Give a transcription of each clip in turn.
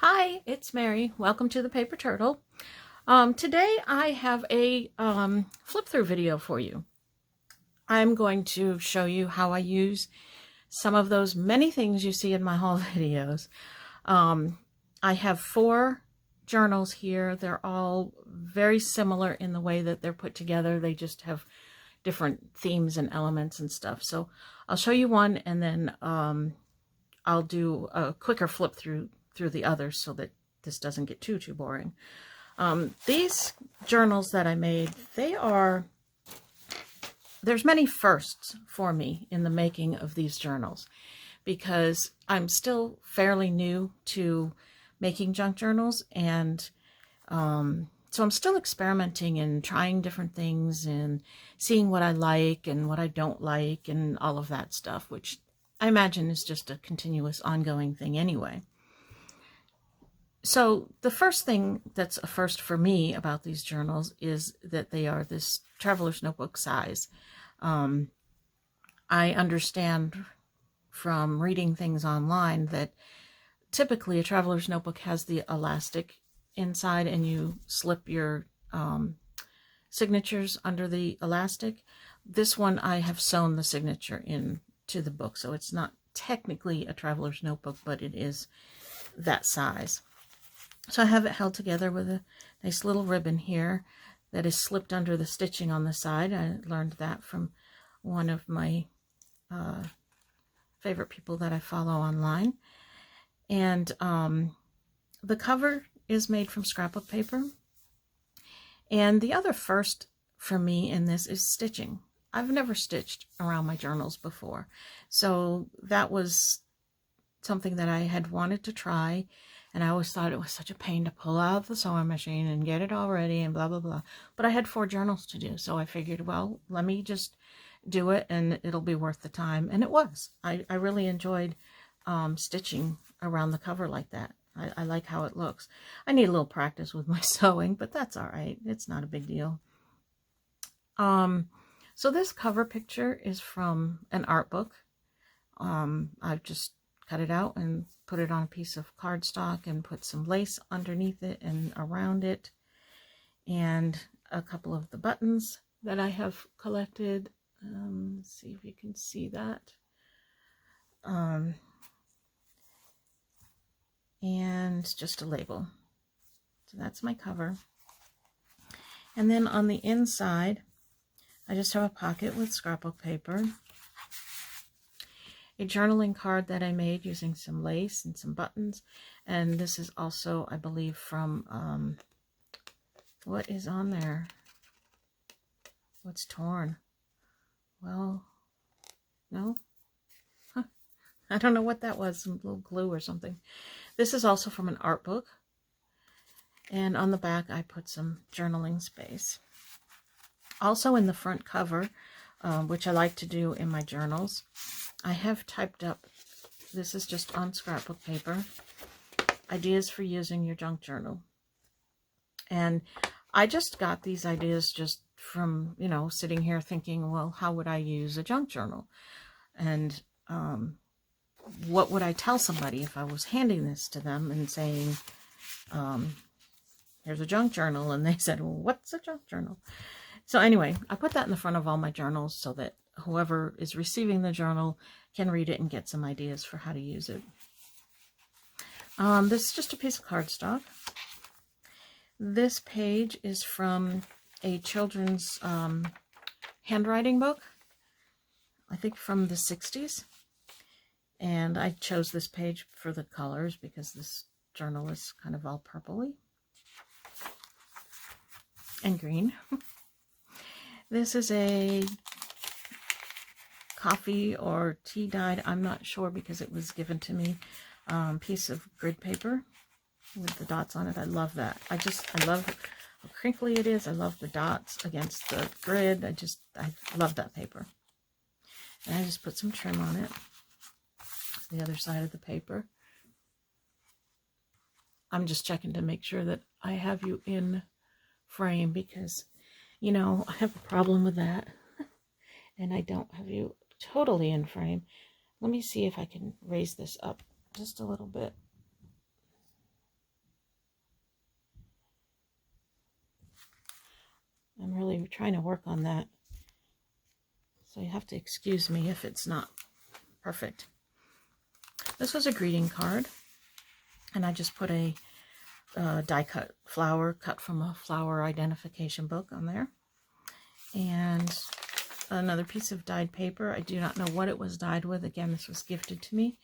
Hi, it's Mary. Welcome to the Paper Turtle. Today I have a flip through video for you. I'm going to show you how I use some of those many things you see in my haul videos. I have 4 journals here. They're all very similar in the way that they're put together. They just have different themes and elements and stuff. So I'll show you one, and then I'll do a quicker flip through the others so that this doesn't get too boring. These journals that I made, there's many firsts for me in the making of these journals, because I'm still fairly new to making junk journals, and so I'm still experimenting and trying different things and seeing what I like and what I don't like and all of that stuff, which I imagine is just a continuous ongoing thing anyway. So the first thing that's a first for me about these journals is that they are this traveler's notebook size. I understand from reading things online that typically a traveler's notebook has the elastic inside, and you slip your signatures under the elastic. This one, I have sewn the signature into the book, so it's not technically a traveler's notebook, but it is that size. So I have it held together with a nice little ribbon here that is slipped under the stitching on the side. I learned that from one of my favorite people that I follow online. And the cover is made from scrapbook paper. And the other first for me in this is stitching. I've never stitched around my journals before. So that was something that I had wanted to try. And I always thought it was such a pain to pull out the sewing machine and get it all ready and blah, blah, blah. But I had 4 journals to do. So I figured, well, let me just do it and it'll be worth the time. And it was. I really enjoyed stitching around the cover like that. I like how it looks. I need a little practice with my sewing, but that's all right. It's not a big deal. So this cover picture is from an art book. I've just cut it out and put it on a piece of cardstock and put some lace underneath it and around it, and a couple of the buttons that I have collected. Let's see if you can see that. And just a label. So that's my cover. And then on the inside, I just have a pocket with scrapbook paper, a journaling card that I made using some lace and some buttons. And this is also, I believe, from, what is on there? What's torn? Well, no? Huh. I don't know what that was, some little glue or something. This is also from an art book. And on the back, I put some journaling space. Also in the front cover, which I like to do in my journals, I have typed up, this is just on scrapbook paper, ideas for using your junk journal. And I just got these ideas just from, sitting here thinking, well, how would I use a junk journal? And what would I tell somebody if I was handing this to them and saying, here's a junk journal? And they said, well, what's a junk journal? So anyway, I put that in the front of all my journals so that whoever is receiving the journal can read it and get some ideas for how to use it. This is just a piece of cardstock. This page is from a children's handwriting book, I think from the 60s. And I chose this page for the colors because this journal is kind of all purpley and green. This is a coffee or tea dyed, I'm not sure because it was given to me, piece of grid paper with the dots on it. I love that. I love how crinkly it is. I love the dots against the grid. I love that paper. And I just put some trim on it. It's the other side of the paper. I'm just checking to make sure that I have you in frame because, I have a problem with that. And I don't have you totally in frame. Let me see if I can raise this up just a little bit. actually trying to work on that. So you have to excuse me if it's not perfect. This was a greeting card, and I just put a die cut flower cut from a flower identification book on there. And another piece of dyed paper. I do not know what it was dyed with. Again, this was gifted to me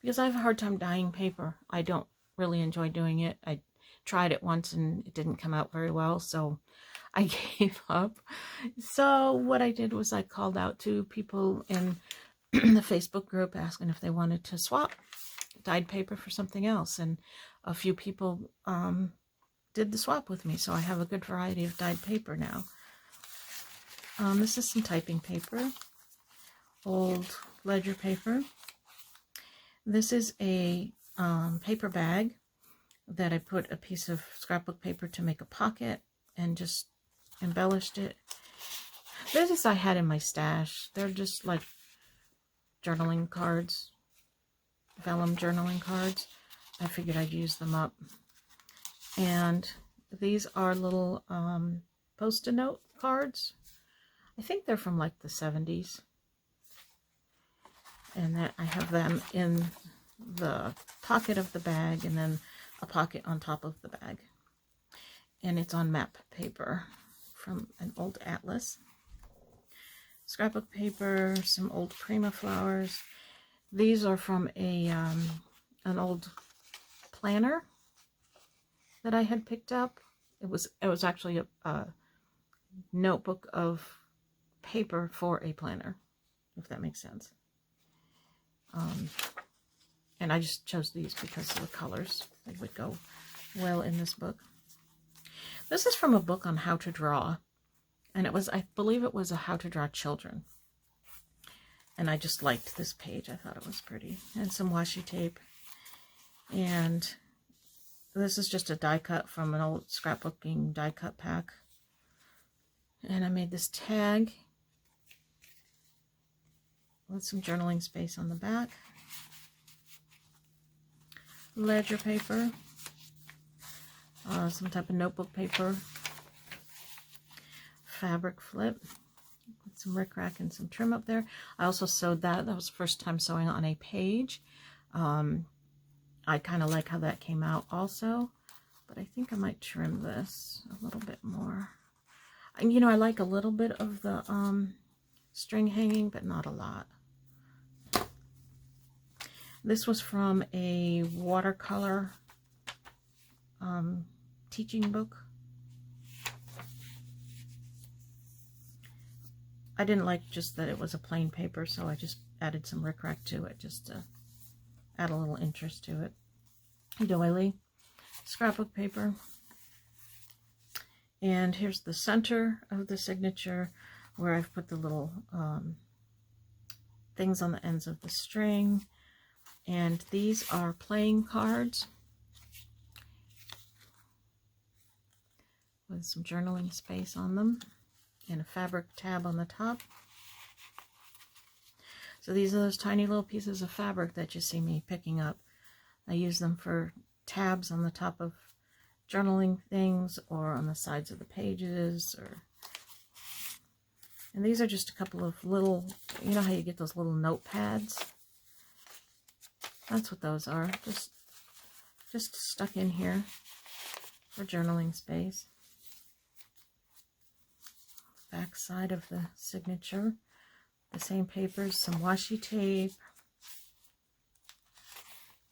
because I have a hard time dyeing paper. I don't really enjoy doing it. I tried it once and it didn't come out very well, so I gave up. So what I did was I called out to people in the Facebook group asking if they wanted to swap dyed paper for something else, and a few people did the swap with me, so I have a good variety of dyed paper now. This is some typing paper, old ledger paper. This is a paper bag that I put a piece of scrapbook paper to make a pocket and just embellished it. This I had in my stash. They're just like journaling cards, vellum journaling cards. I figured I'd use them up. And these are little post-it note cards. I think they're from like the 70s. And that I have them in the pocket of the bag and then a pocket on top of the bag. And it's on map paper from an old atlas. Scrapbook paper, some old Prima flowers. These are from a an old planner that I had picked up. It was actually a notebook of paper for a planner, if that makes sense. And I just chose these because of the colors. They would go well in this book. This is from a book on how to draw. And it was, I believe it was a how to draw children. And I just liked this page. I thought it was pretty. And some washi tape. And this is just a die cut from an old scrapbooking die cut pack. And I made this tag with some journaling space on the back. Ledger paper. Some type of notebook paper. Fabric flip. With some rickrack and some trim up there. I also sewed that. That was the first time sewing on a page. I kind of like how that came out also. But I think I might trim this a little bit more. And, you know, I like a little bit of the string hanging, but not a lot. This was from a watercolor teaching book. I didn't like just that it was a plain paper, so I just added some rickrack to it just to add a little interest to it. Doily scrapbook paper. And here's the center of the signature where I've put the little things on the ends of the string. And these are playing cards with some journaling space on them and a fabric tab on the top. So these are those tiny little pieces of fabric that you see me picking up. I use them for tabs on the top of journaling things or on the sides of the pages. And these are just a couple of little, you know how you get those little notepads? That's what those are. Just stuck in here for journaling space. Back side of the signature. The same papers, some washi tape,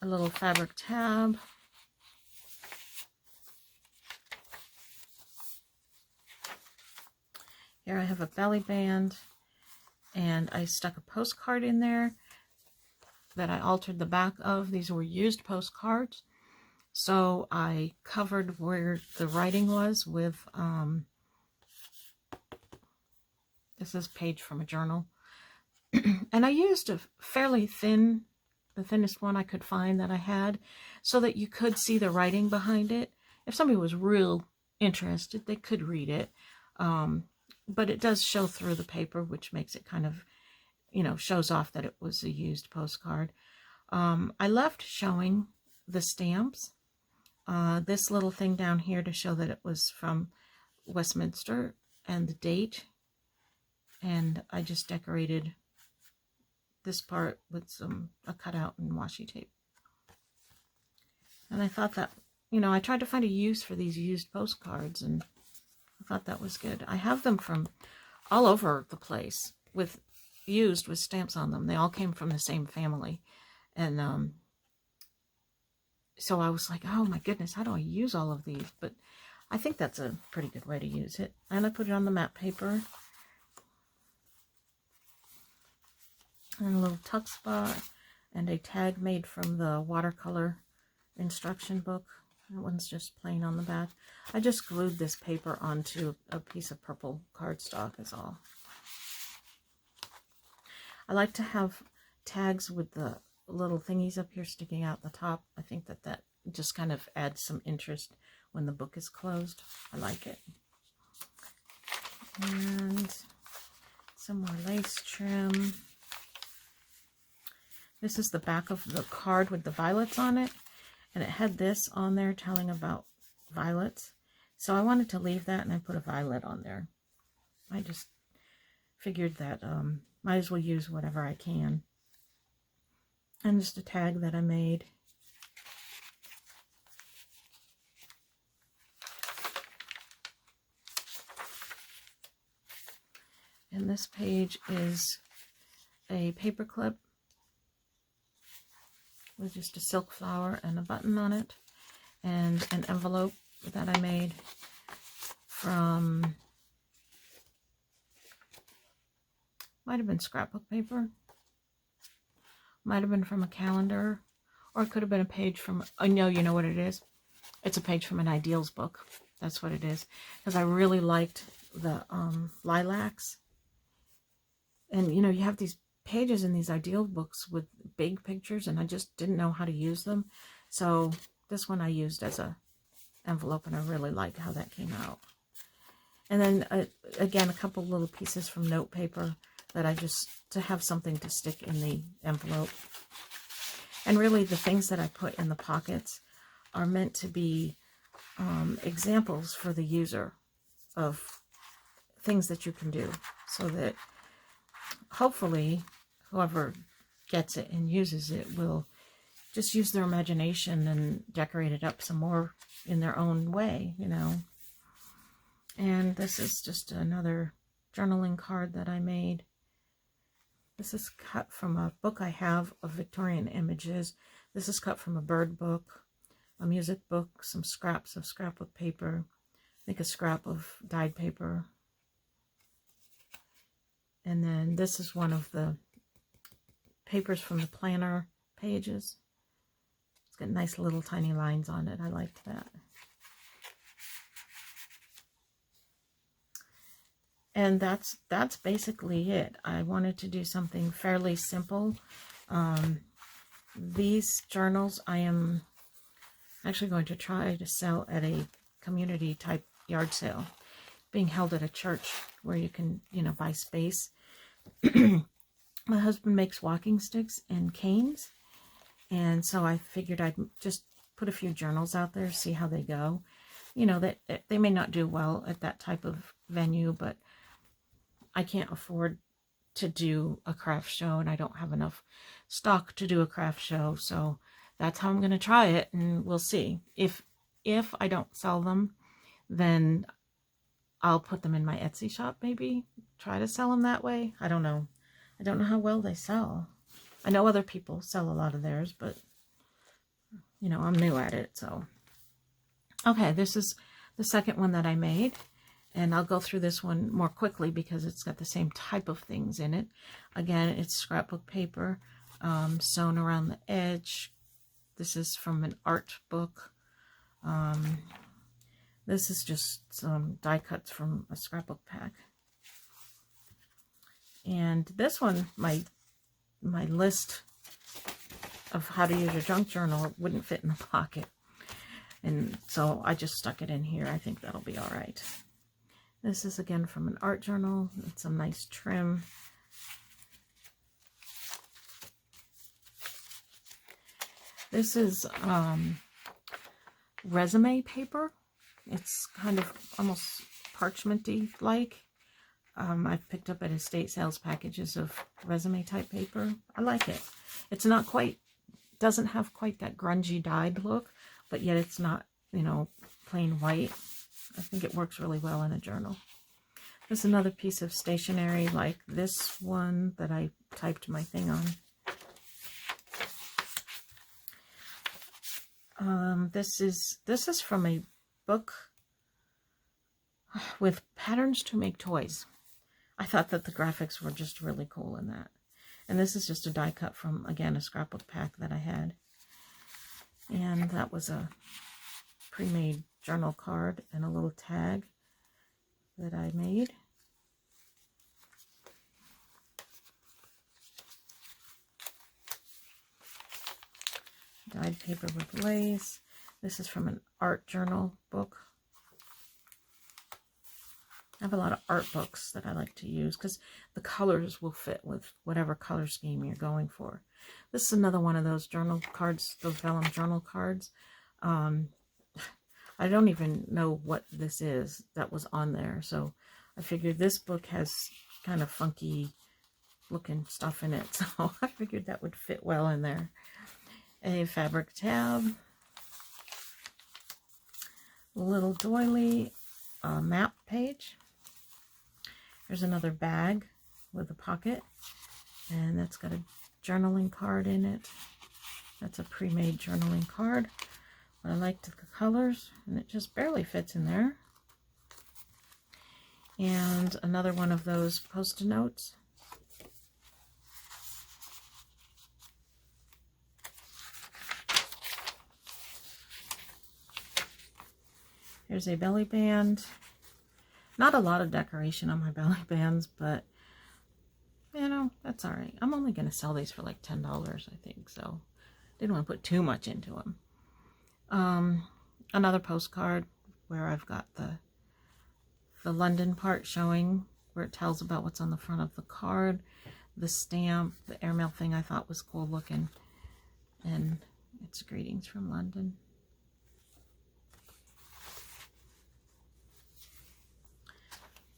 a little fabric tab, here I have a belly band, and I stuck a postcard in there that I altered the back of. These were used postcards, so I covered where the writing was with this is a page from a journal. And I used a fairly thin, the thinnest one I could find that I had, so that you could see the writing behind it. If somebody was real interested, they could read it. But it does show through the paper, which makes it kind of, you know, shows off that it was a used postcard. I left showing the stamps. This little thing down here to show that it was from Westminster and the date, and I just decorated this part with a cutout and washi tape. And I thought that, you know, I tried to find a use for these used postcards, and I thought that was good. I have them from all over the place with stamps on them. They all came from the same family. And so I was like, oh my goodness, how do I use all of these? But I think that's a pretty good way to use it. And I put it on the matte paper. And a little tuck spot and a tag made from the watercolor instruction book. That one's just plain on the back. I just glued this paper onto a piece of purple cardstock is all. I like to have tags with the little thingies up here sticking out the top. I think that just kind of adds some interest when the book is closed. I like it. And some more lace trim. This is the back of the card with the violets on it. And it had this on there telling about violets. So I wanted to leave that, and I put a violet on there. I just figured that might as well use whatever I can. And just a tag that I made. And this page is a paper clip with just a silk flower and a button on it, and an envelope that I made from, might have been scrapbook paper, might have been from a calendar, or it could have been a page from, oh no, you know what it is? It's a page from an Ideals book. That's what it is, because I really liked the lilacs. And you know, you have these pages in these Ideal books with big pictures, and I just didn't know how to use them. So this one I used as a envelope, and I really like how that came out. And then again, a couple little pieces from note paper that I just, to have something to stick in the envelope. And really the things that I put in the pockets are meant to be examples for the user of things that you can do, so that hopefully whoever gets it and uses it will just use their imagination and decorate it up some more in their own way, you know. And this is just another journaling card that I made. This is cut from a book I have of Victorian images. This is cut from a bird book, a music book, some scraps of scrapbook paper, I think a scrap of dyed paper. And then this is one of the papers from the planner pages. It's got nice little tiny lines on it. I liked that. And that's basically it. I wanted to do something fairly simple. These journals I am actually going to try to sell at a community type yard sale being held at a church where you can, you know, buy space. My husband makes walking sticks and canes, and so I figured I'd just put a few journals out there, see how they go. You know, that they may not do well at that type of venue, but I can't afford to do a craft show, and I don't have enough stock to do a craft show, so that's how I'm going to try it, and we'll see. If I don't sell them, then I'll put them in my Etsy shop, maybe. Try to sell them that way. I don't know. I don't know how well they sell. I know other people sell a lot of theirs, but, you know, I'm new at it, so. Okay, this is the second one that I made, and I'll go through this one more quickly because it's got the same type of things in it. Again, it's scrapbook paper, sewn around the edge. This is from an art book. This is just some die cuts from a scrapbook pack. And this one, my list of how to use your junk journal wouldn't fit in the pocket. And so I just stuck it in here. I think that'll be all right. This is again from an art journal. It's some nice trim. This is resume paper. It's kind of almost parchmenty like. I've picked up at estate sales packages of resume type paper. I like it. It's not quite, doesn't have quite that grungy dyed look, but yet it's not, you know, plain white. I think it works really well in a journal. There's another piece of stationery like this one that I typed my thing on. This is from a book with patterns to make toys. I thought that the graphics were just really cool in that. And this is just a die cut from, again, a scrapbook pack that I had. And that was a pre-made journal card and a little tag that I made. Dyed paper with lace. This is from an art journal book. I have a lot of art books that I like to use because the colors will fit with whatever color scheme you're going for. This is another one of those journal cards, those vellum journal cards. I don't even know what this is that was on there. So I figured this book has kind of funky looking stuff in it. So I figured that would fit well in there. A fabric tab. Little doily map page. There's another bag with a pocket, and that's got a journaling card in it. That's a pre-made journaling card. I liked the colors, and it just barely fits in there. And another one of those post-it notes. Here's a belly band. Not a lot of decoration on my belly bands, but, you know, that's all right. I'm only going to sell these for like $10, I think, so didn't want to put too much into them. Another postcard where I've got the London part showing, where it tells about what's on the front of the card. The stamp, the airmail thing I thought was cool looking, and it's greetings from London.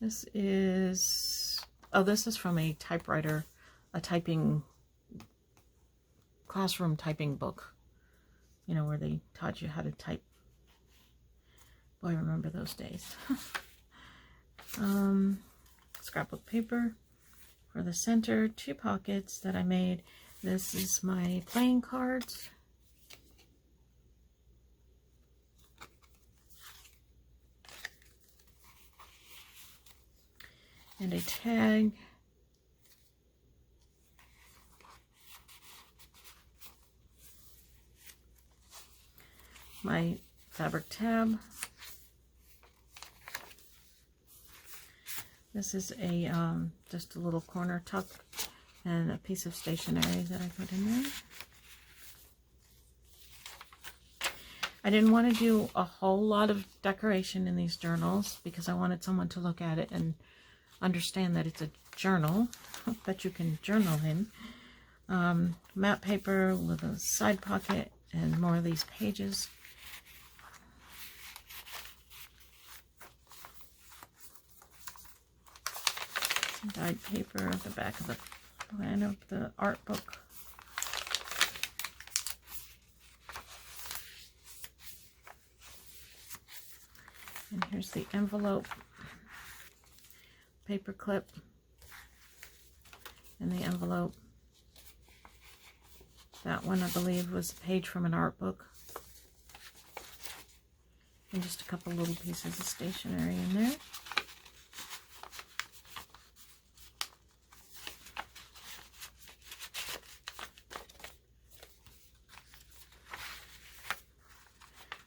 This is, oh, this is from a typewriter, a classroom typing book, you know, where they taught you how to type. Boy, I remember those days. Scrapbook paper for the center, 2 pockets that I made. This is my playing cards. And a tag. My fabric tab. This is a just a little corner tuck and a piece of stationery that I put in there. I didn't want to do a whole lot of decoration in these journals because I wanted someone to look at it and understand that it's a journal that you can journal in. Map paper with a side pocket and more of these pages. Some dyed paper at the back of the plan of the art book. And here's the envelope. Paper clip and the envelope. That one, I believe, was a page from an art book. And just a couple little pieces of stationery in there.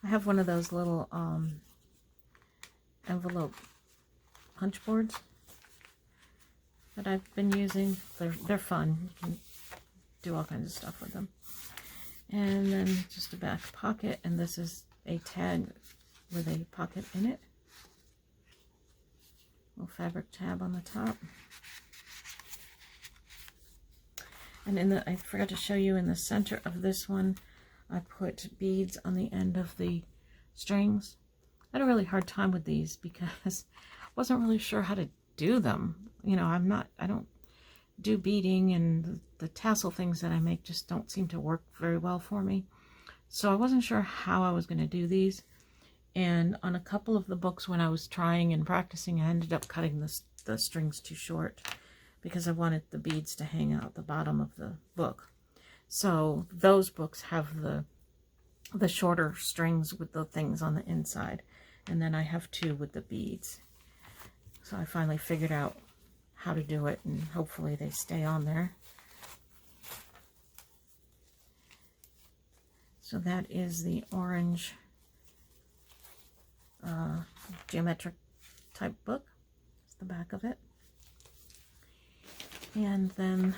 I have one of those little envelope punch boards that I've been using. They're fun. You can do all kinds of stuff with them. And then just a back pocket, and this is a tag with a pocket in it. Little fabric tab on the top. And I forgot to show you, in the center of this one, I put beads on the end of the strings. I had a really hard time with these because wasn't really sure how to do them. You know, I don't do beading, and the tassel things that I make just don't seem to work very well for me. So I wasn't sure how I was going to do these. And on a couple of the books when I was trying and practicing, I ended up cutting the strings too short because I wanted the beads to hang out the bottom of the book. So those books have the shorter strings with the things on the inside. And then I have two with the beads. So I finally figured out how to do it, and hopefully they stay on there. So that is the orange geometric type book. That's the back of it. And then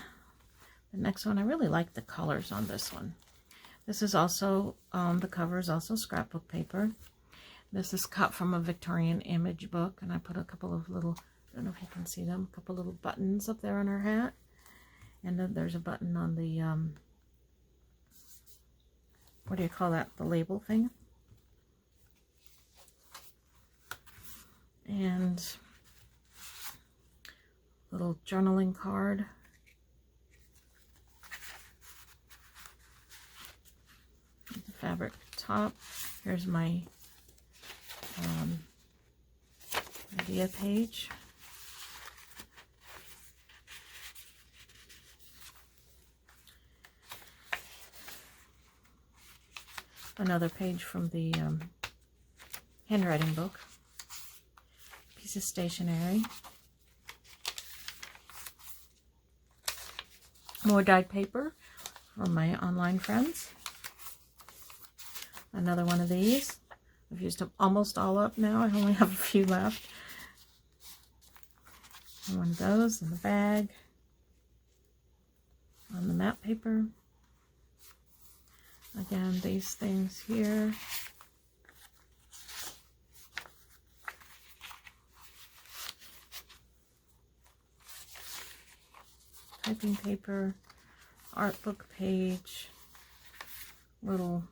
the next one, I really like the colors on this one. This is also, the cover is also scrapbook paper. This is cut from a Victorian image book, and I put a couple of little, I don't know if you can see them, a couple little buttons up there on her hat. And then there's a button on the, what do you call that, the label thing. And little journaling card. The fabric top. Here's my idea page. Another page from the handwriting book. Piece of stationery. More dyed paper from my online friends. Another one of these. I've used them almost all up now. I only have a few left. And one of those in the bag. On the map paper. Again, these things here. Typing paper, art book page, little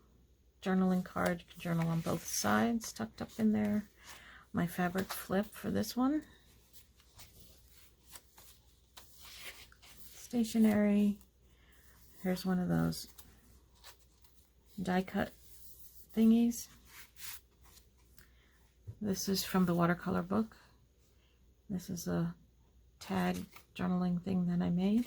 journaling card. You can journal on both sides, tucked up in there. My fabric flip for this one. Stationery. Here's one of those die cut thingies. This is from the watercolor book. This is a tag journaling thing that I made.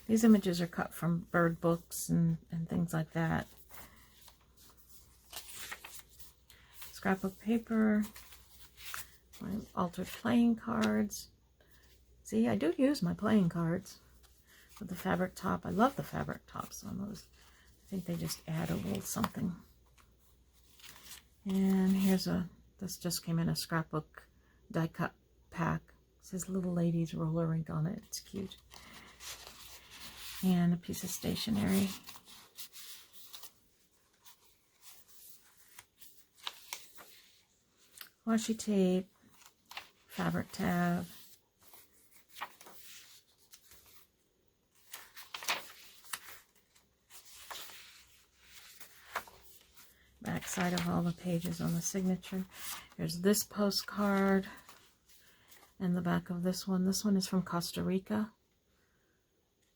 These images are cut from bird books and things like that. Scrapbook paper. My altered playing cards. See, I do use my playing cards. With the fabric top. I love the fabric tops on those. I think they just add a little something. And here's this just came in a scrapbook die cut pack. It says Little Ladies roller rink on it. It's cute. And a piece of stationery. Washi tape. Fabric tab. Back side of all the pages on the signature. Here's this postcard and the back of this one. This one is from Costa Rica.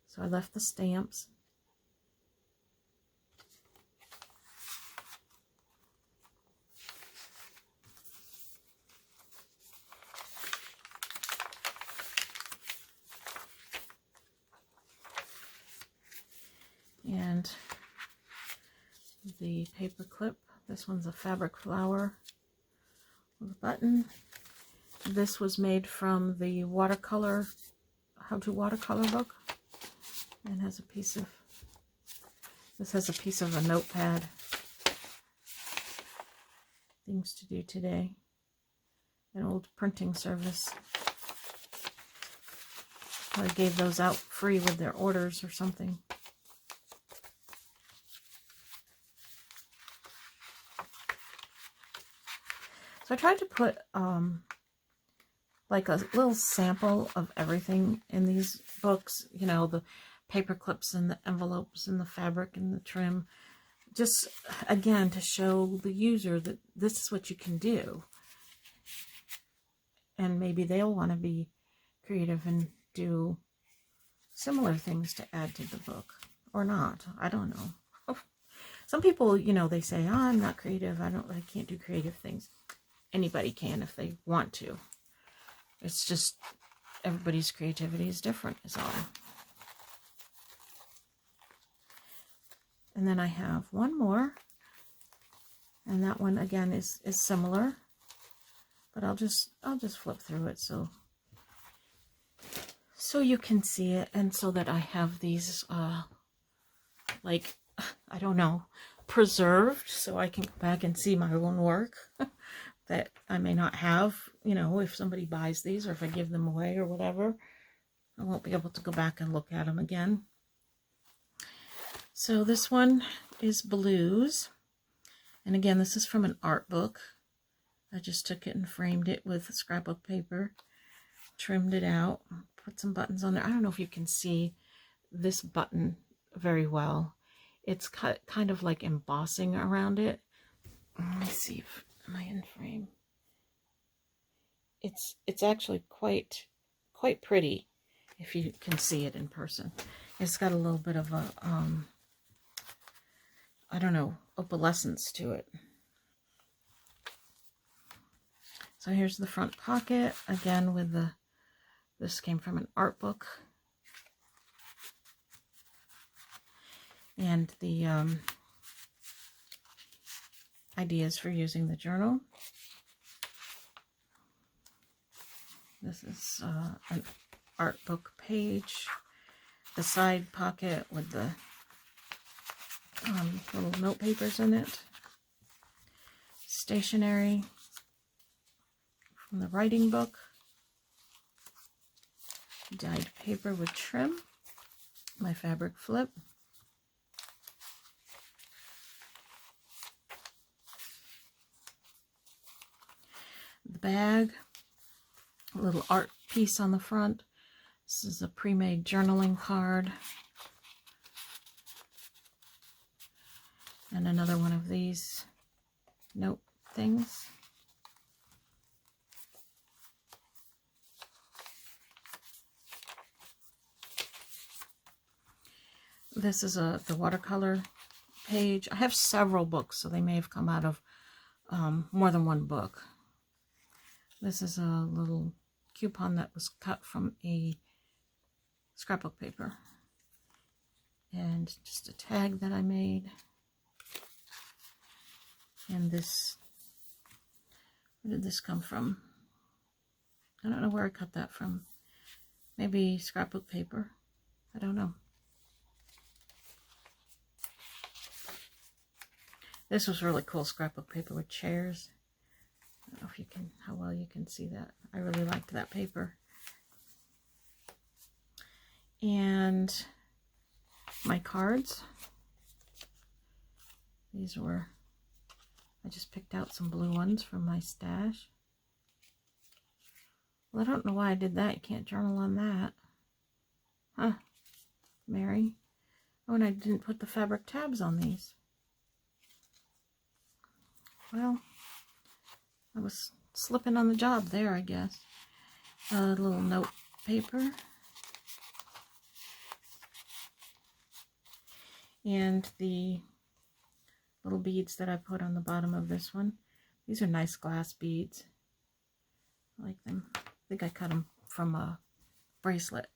So I left the stamps. And the paper clip. This one's a fabric flower with a button. This was made from the watercolor, How to Watercolor book. And has a piece of, this has a piece of a notepad. Things to do today. An old printing service. I gave those out free with their orders or something. So I tried to put like a little sample of everything in these books. You know, the paper clips and the envelopes and the fabric and the trim. just, again, to show the user that this is what you can do. And maybe they'll want to be creative and do similar things to add to the book. Or not. I don't know. Some people, you know, they say, oh, I'm not creative. I can't do creative things. Anybody can if they want to. It's just everybody's creativity is different, is all. And then I have one more. And that one again is similar. But I'll just flip through it so you can see it, and so that I have these like, I don't know, preserved, so I can go back and see my own work that I may not have, you know, if somebody buys these or if I give them away or whatever. I won't be able to go back and look at them again. So this one is Blues. And again, this is from an art book. I just took it and framed it with scrapbook paper, trimmed it out, put some buttons on there. I don't know if you can see this button very well. It's kind of like embossing around it. Let me see if am I in frame. It's actually quite pretty if you can see it in person. It's got a little bit of a I don't know, opalescence to it. So here's the front pocket again with the, this came from an art book. And the ideas for using the journal. This is an art book page. The side pocket with the little note papers in it. Stationery from the writing book. Dyed paper with trim. My fabric flip. The bag, a little art piece on the front. This is a pre-made journaling card. And another one of these note things. This is the watercolor page. I have several books, so they may have come out of more than one book. This is a little coupon that was cut from a scrapbook paper. And just a tag that I made. And this, where did this come from? I don't know where I cut that from. Maybe scrapbook paper. I don't know. This was really cool scrapbook paper with chairs. I don't know if you can, how well you can see that. I really liked that paper. And my cards. These were, I just picked out some blue ones from my stash. Well, I don't know why I did that. You can't journal on that. Huh. Mary. Oh, and I didn't put the fabric tabs on these. Well, I was slipping on the job there, I guess. A little note paper. And the little beads that I put on the bottom of this one. These are nice glass beads. I like them. I think I cut them from a bracelet.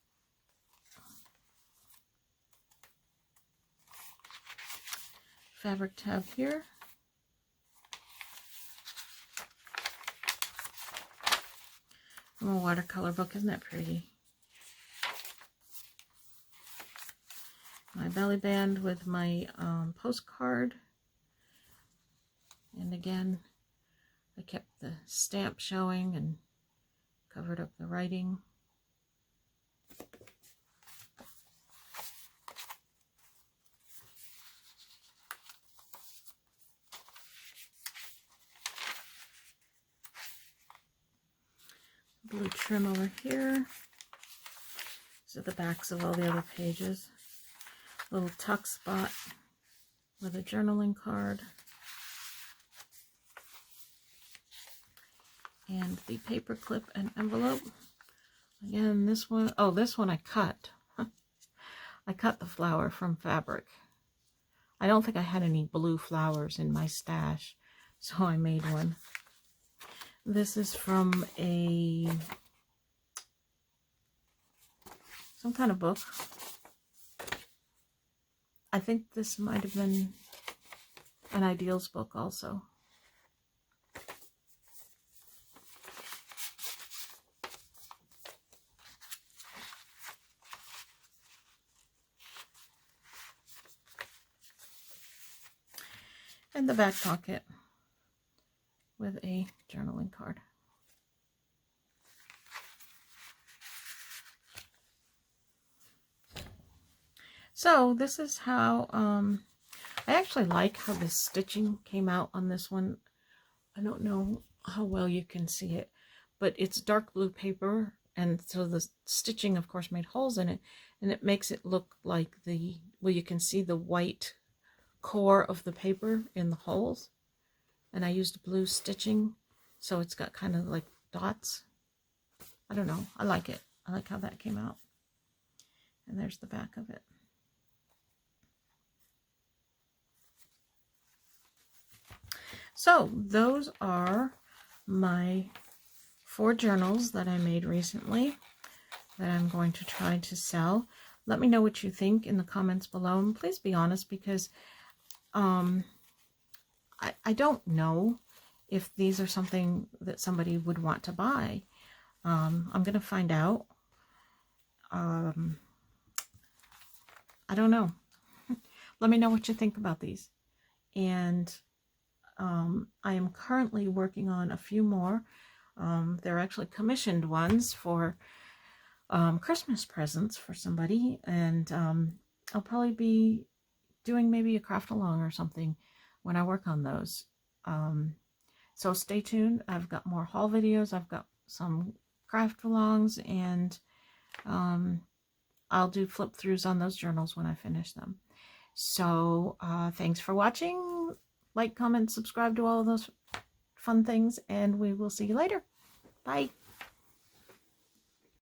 Fabric tab here. From a watercolor book. Isn't that pretty? My belly band with my postcard. And again, I kept the stamp showing and covered up the writing. Blue trim over here. These are the backs of all the other pages. Little tuck spot with a journaling card. And the paper clip and envelope. Again, this one, oh, this one I cut. I cut the flower from fabric. I don't think I had any blue flowers in my stash, so I made one. This is from some kind of book. I think this might have been an Ideals book also. And the back pocket with a journaling card. So this is how, I actually like how the stitching came out on this one. I don't know how well you can see it, but it's dark blue paper, and so the stitching of course made holes in it, and it makes it look like well, you can see the white core of the paper in the holes, and I used blue stitching, so it's got kind of like dots. I don't know, I like it. I like how that came out. And there's the back of it. So those are my 4 journals that I made recently that I'm going to try to sell. Let me know what you think in the comments below, and please be honest, because I don't know if these are something that somebody would want to buy. I'm going to find out. I don't know. Let me know what you think about these. And I am currently working on a few more. They're actually commissioned ones for Christmas presents for somebody, and I'll probably be doing maybe a craft along or something when I work on those. So stay tuned. I've got more haul videos. I've got some craft alongs, and I'll do flip throughs on those journals when I finish them. So thanks for watching. Like, comment, subscribe to all of those fun things, and we will see you later. Bye.